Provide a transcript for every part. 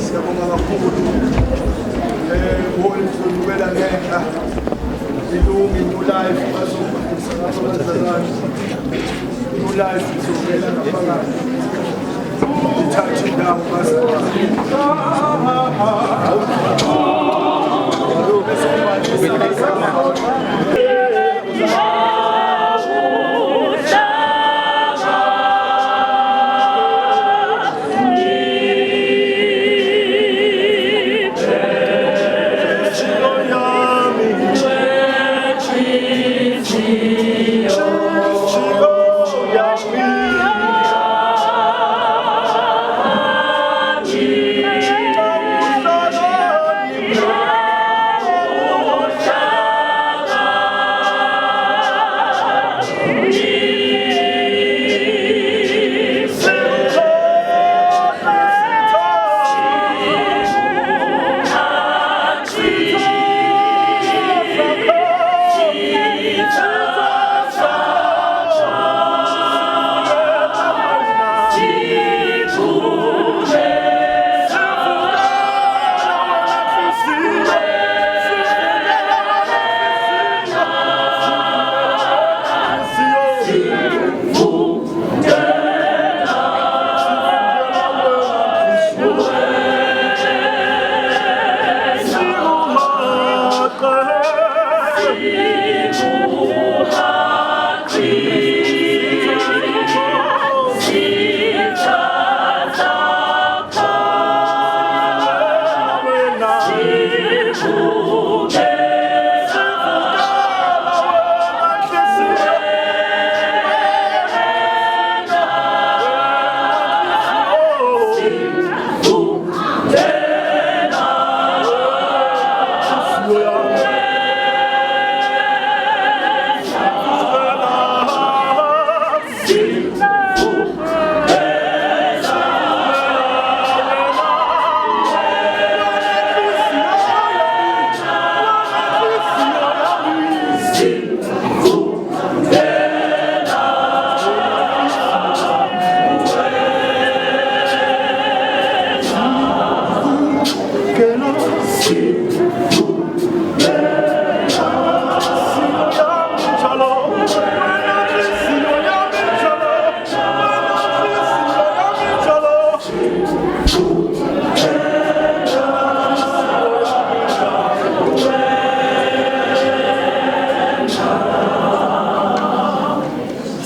Siyabonga kakhulu Holy Nhlonibela ngenhla ilungu new life bazofundisa ngabazalwane new life izovela ngaphakathi ithathe indawo bazalwane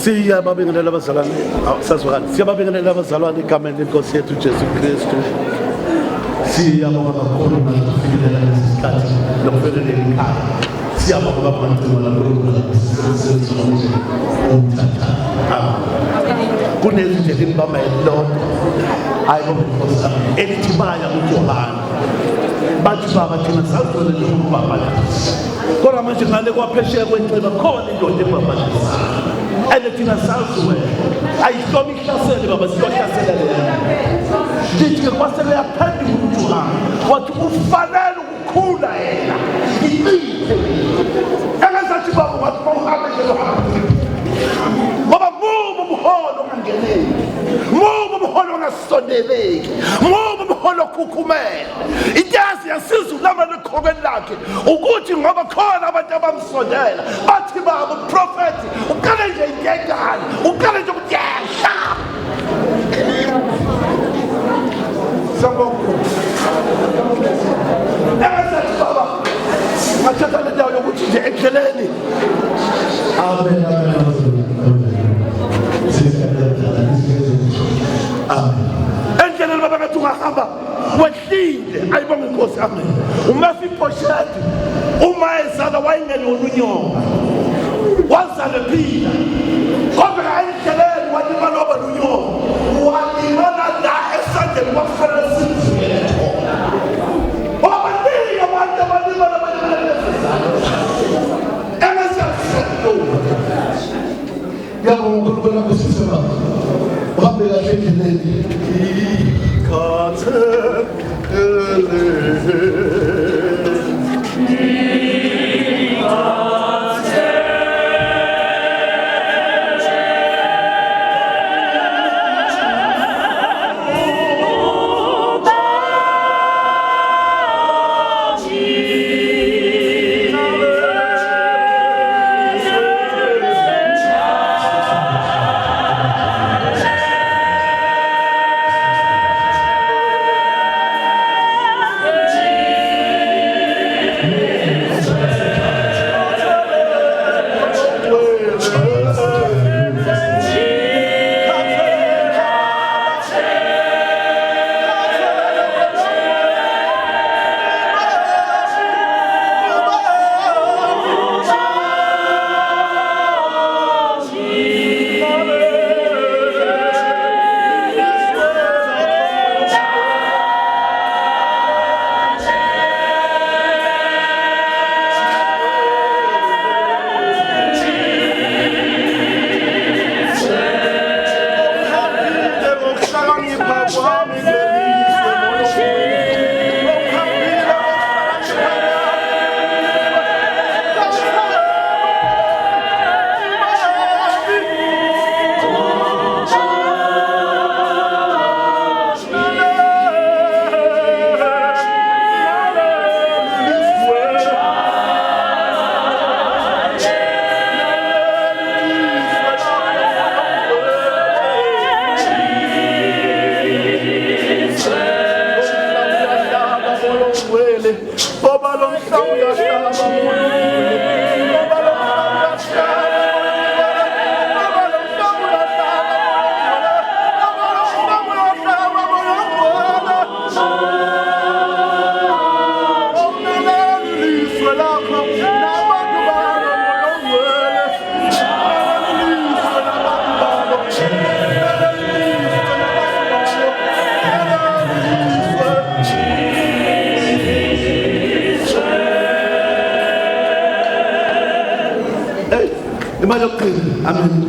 Siyababingelela abazalwane saswakani siyababingelela abazalwane egameni lenkosi yethu Jesu Kristu siyabonga kakhulu ngokufikelela lesikhathi lokufikelela ekhaya siyabonga kakhulu kunezindlela imbamba elilodwa ayibonga elithi baya kuJohane bathi baba thina sazole lokubamba kodwa manje ngale kwaphesheya kwenceba khona indoda ebambalisa thina saziwe ayihloma ihlasele baba siyohlasela lena ndithi ke kwasele yaphendula uJohane wathi ufanele ukukhula yena iqithe engazathi baba wathi uhambe nje lohambe ngoba mubo umholo ongangeneki mubo umholo ongasondeleki mubo umholo okhukhumele intazi yasiza ulama lekhokweni lakhe ukuthi ngoba khona abantu abamsondela bathi baba uprofethi uqale nje ingengane uqale nje ukuyehla sabonga engazathi baba ngathatha le ndawo yokuthi nje endleleni amen endleleni baba ngathi ungahamba wehlile ayibonge inkosi amen uMephibosheth uma ezala wayengelona unyonga wazala ephila kodwa endleleni walima loba lunyonga walimana la esandleni kwakufanele simvukele khona abaningi abantu abalimala yabonga ukubona kusisema uhambe kahle endleleni imali yokugcina amen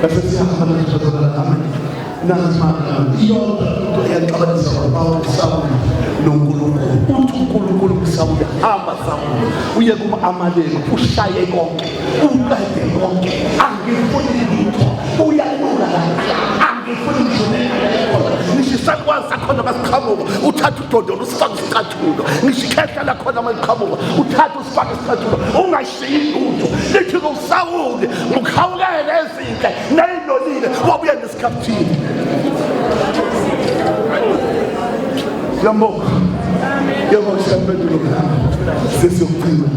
bese siyahamba nje amen nazima yonke into eyaxabanisa kwaBawule Sawule noNkulunkulu uthi uNkulunkulu kuSawule hamba Sawule uye kuma-Amaleki ushaye konke uqede konke angifuni lutho uyalunga la angifuni ngizonela ngisho isakwazi sakhona masiqhamuka uthatha udondolo usifake isicathulo ngisho ikhehla lakhona maliqhamuka uthatha usifake isicathulo ungashiyi lutho lithi kuSawule ukhawulele ezinhle ney'nonile wabuye nesikhaphithini. Yambonga. Yabonga siyaphendula sesiyokugcina.